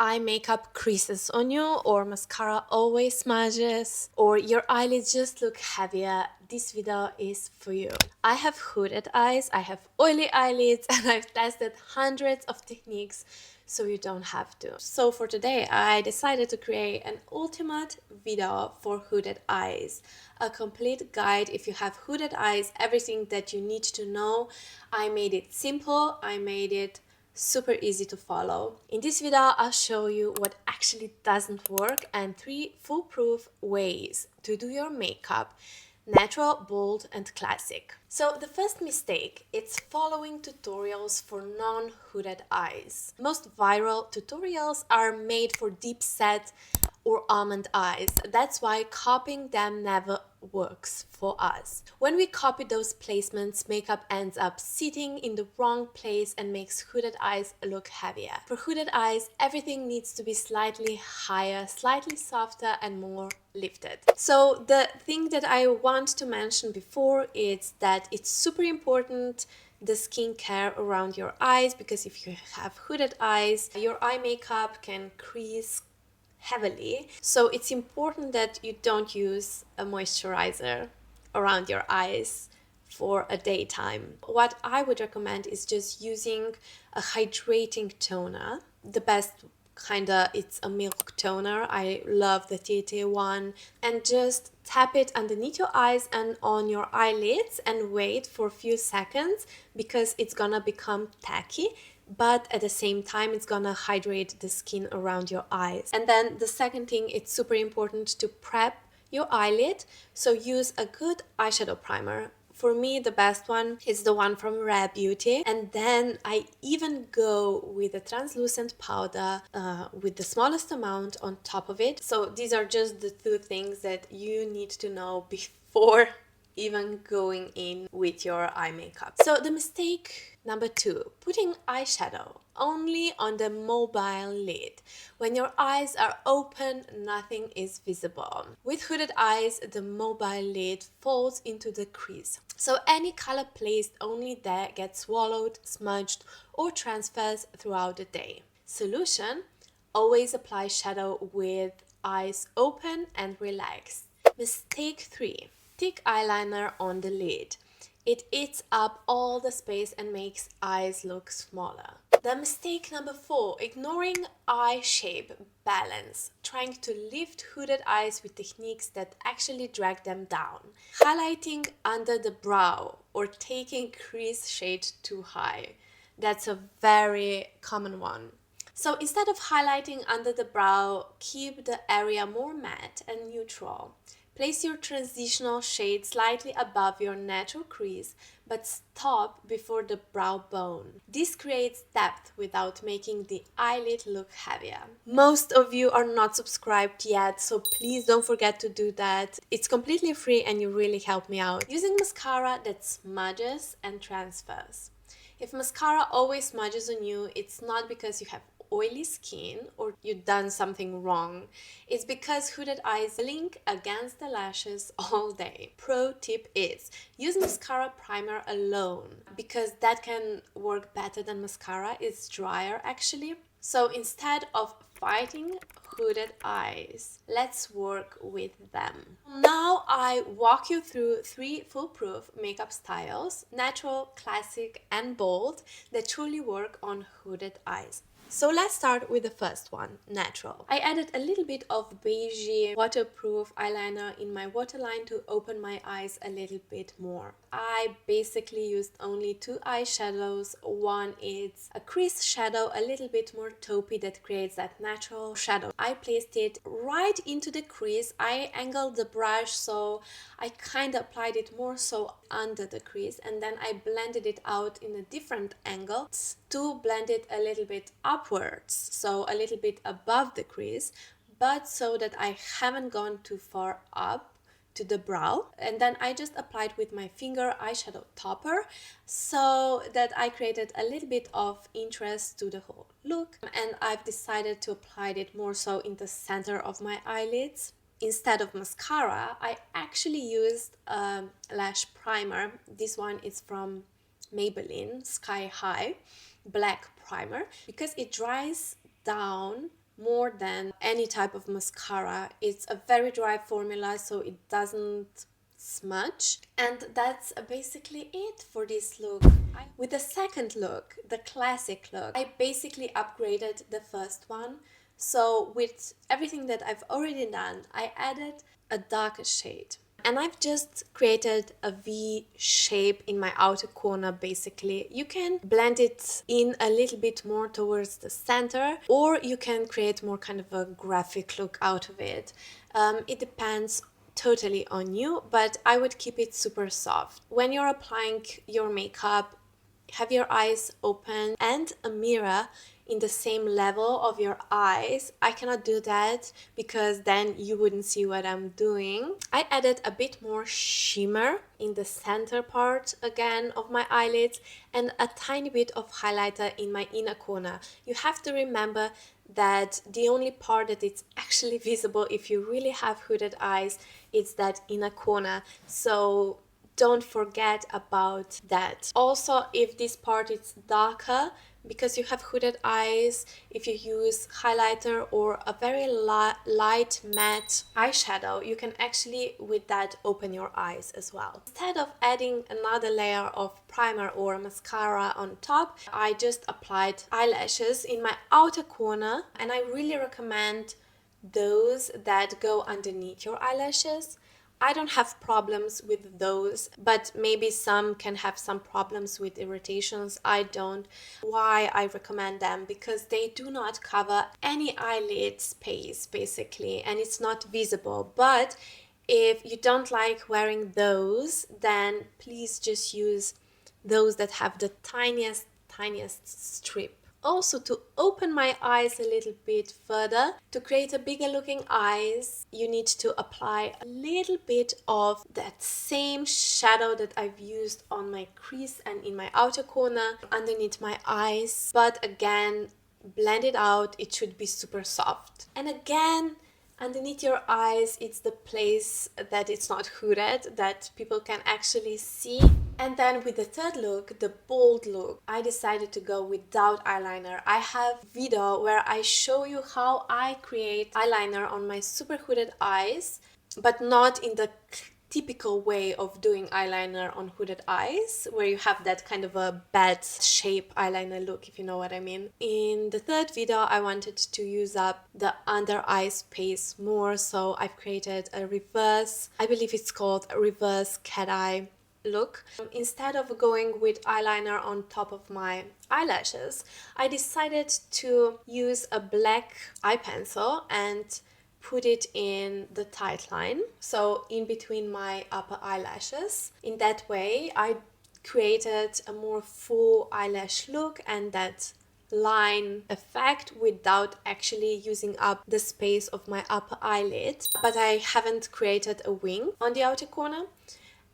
eye makeup creases on you, or mascara always smudges, or your eyelids just look heavier, this video is for you. I have hooded eyes, I have oily eyelids, and I've tested hundreds of techniques so you don't have to. So for today, I decided to create an ultimate video for hooded eyes. A complete guide if you have hooded eyes, everything that you need to know. I made it simple, I made it super easy to follow. In this video, I'll show you what actually doesn't work and 3 foolproof ways to do your makeup natural, bold, and classic. So the first mistake, it's following tutorials for non-hooded eyes. Most viral tutorials are made for deep set or almond eyes. That's why copying them never works for us. When we copy those placements, makeup ends up sitting in the wrong place and makes hooded eyes look heavier. For hooded eyes, everything needs to be slightly higher, slightly softer, and more lifted. So the thing that I want to mention before is that it's super important the skincare around your eyes, because if you have hooded eyes, your eye makeup can crease heavily. So it's important that you don't use a moisturizer around your eyes for a daytime. What I would recommend is just using a hydrating toner. The best kinda, it's a milk toner. I love the Yeti one. And just tap it underneath your eyes and on your eyelids and wait for a few seconds, because it's gonna become tacky, but at the same time it's gonna hydrate the skin around your eyes. And then the second thing, it's super important to prep your eyelid, so use a good eyeshadow primer. For me, the best one is the one from Rare Beauty, and then I even go with a translucent powder with the smallest amount on top of it. So these are just the 2 things that you need to know before even going in with your eye makeup. So the mistake number 2, putting eyeshadow only on the mobile lid. When your eyes are open, nothing is visible. With hooded eyes, the mobile lid falls into the crease. So any color placed only there gets swallowed, smudged, or transfers throughout the day. Solution: always apply shadow with eyes open and relaxed. Mistake 3, thick eyeliner on the lid. It eats up all the space and makes eyes look smaller. The mistake number 4, ignoring eye shape balance, trying to lift hooded eyes with techniques that actually drag them down. Highlighting under the brow or taking crease shade too high. That's a very common one. So instead of highlighting under the brow, keep the area more matte and neutral. Place your transitional shade slightly above your natural crease, but stop before the brow bone. This creates depth without making the eyelid look heavier. Most of you are not subscribed yet, so please don't forget to do that. It's completely free and you really help me out. Using mascara that smudges and transfers. If mascara always smudges on you, it's not because you have oily skin or you've done something wrong. It's because hooded eyes blink against the lashes all day. Pro tip is use mascara primer alone, because that can work better than mascara. It's drier actually. So instead of fighting hooded eyes, let's work with them. Now I walk you through 3 foolproof makeup styles, natural, classic, and bold, that truly work on hooded eyes. So let's start with the first one, natural. I added a little bit of beigey waterproof eyeliner in my waterline to open my eyes a little bit more. I basically used only 2 eyeshadows. One is a crease shadow, a little bit more taupey, that creates that natural shadow. I placed it right into the crease. I angled the brush so I kind of applied it more so under the crease, and then I blended it out in a different angle to blend it a little bit upwards, so a little bit above the crease, but so that I haven't gone too far up to the brow. And then I just applied with my finger eyeshadow topper so that I created a little bit of interest to the whole look. And I've decided to apply it more so in the center of my eyelids. Instead of mascara, I actually used a lash primer. This one is from Maybelline Sky High Black Primer, because it dries down more than any type of mascara. It's a very dry formula, so it doesn't smudge. And that's basically it for this look. With the second look, the classic look, I basically upgraded the first one. So with everything that I've already done, I added a darker shade. And I've just created a V shape in my outer corner basically. You can blend it in a little bit more towards the center, or you can create more kind of a graphic look out of it. It depends totally on you, but I would keep it super soft. When you're applying your makeup, have your eyes open and a mirror in the same level of your eyes. I cannot do that because then you wouldn't see what I'm doing. I added a bit more shimmer in the center part again of my eyelids and a tiny bit of highlighter in my inner corner. You have to remember that the only part that it's actually visible if you really have hooded eyes is that inner corner. So don't forget about that. Also, if this part is darker, because you have hooded eyes, if you use highlighter or a very light matte eyeshadow, you can actually with that open your eyes as well. Instead of adding another layer of primer or mascara on top, I just applied eyelashes in my outer corner, and I really recommend those that go underneath your eyelashes. I don't have problems with those, but maybe some can have some problems with irritations. I don't. Why I recommend them? Because they do not cover any eyelid space basically, and it's not visible. But if you don't like wearing those, then please just use those that have the tiniest strip. Also, to open my eyes a little bit further, to create a bigger looking eyes, you need to apply a little bit of that same shadow that I've used on my crease and in my outer corner underneath my eyes. But again, blend it out, it should be super soft. And again, underneath your eyes, it's the place that it's not hooded, that people can actually see. And then with the third look, the bold look, I decided to go without eyeliner. I have a video where I show you how I create eyeliner on my super hooded eyes, but not in the typical way of doing eyeliner on hooded eyes, where you have that kind of a bad shape eyeliner look, if you know what I mean. In the third video, I wanted to use up the under eye space more, so I've created a reverse, I believe it's called a reverse cat eye look. Instead of going with eyeliner on top of my eyelashes, I decided to use a black eye pencil and put it in the tight line, so in between my upper eyelashes. In that way, I created a more full eyelash look and that line effect without actually using up the space of my upper eyelid. But I haven't created a wing on the outer corner.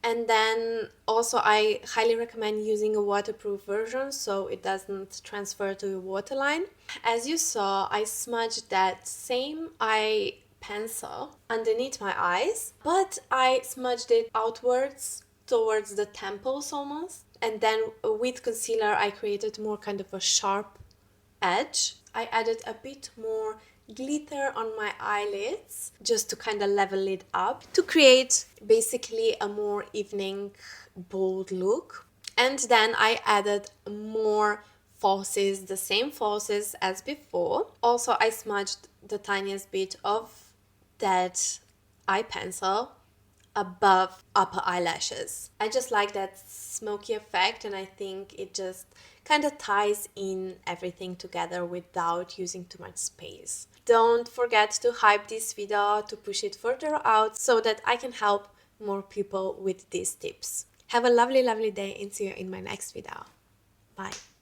And then also I highly recommend using a waterproof version so it doesn't transfer to your waterline. As you saw, I smudged that same eye pencil underneath my eyes, but I smudged it outwards towards the temples almost. And then with concealer I created more kind of a sharp edge. I added a bit more glitter on my eyelids just to kind of level it up to create basically a more evening bold look. And then I added more falsies, the same falsies as before. Also, I smudged the tiniest bit of that eye pencil above upper eyelashes. I just like that smoky effect, and I think it just kind of ties in everything together without using too much space. Don't forget to hype this video, to push it further out so that I can help more people with these tips. Have a lovely day and see you in my next video. Bye.